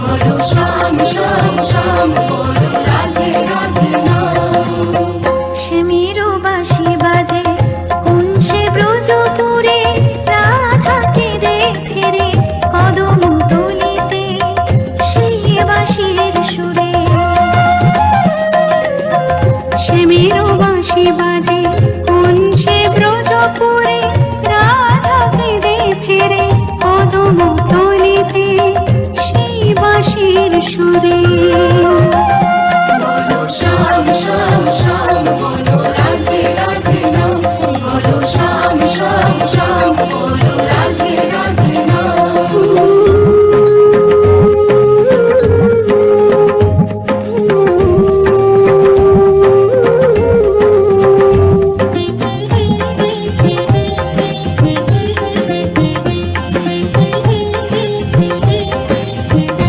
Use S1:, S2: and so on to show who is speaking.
S1: বলো শ্যাম শ্যাম শ্যাম, বলো রাধে রাধে নাম।
S2: শ্যামেরও বাঁশি বাজে কোন সে ব্রজপুরে, রাধাকে দে ফেরে কদম তলিতে সেই বাঁশির সুরে। শ্যামেরও বাঁশি বাজে কোন সে ব্রজপুরে, রাধাকে দে ফেরে কদম তলিতে সেই বাঁশির সুরে।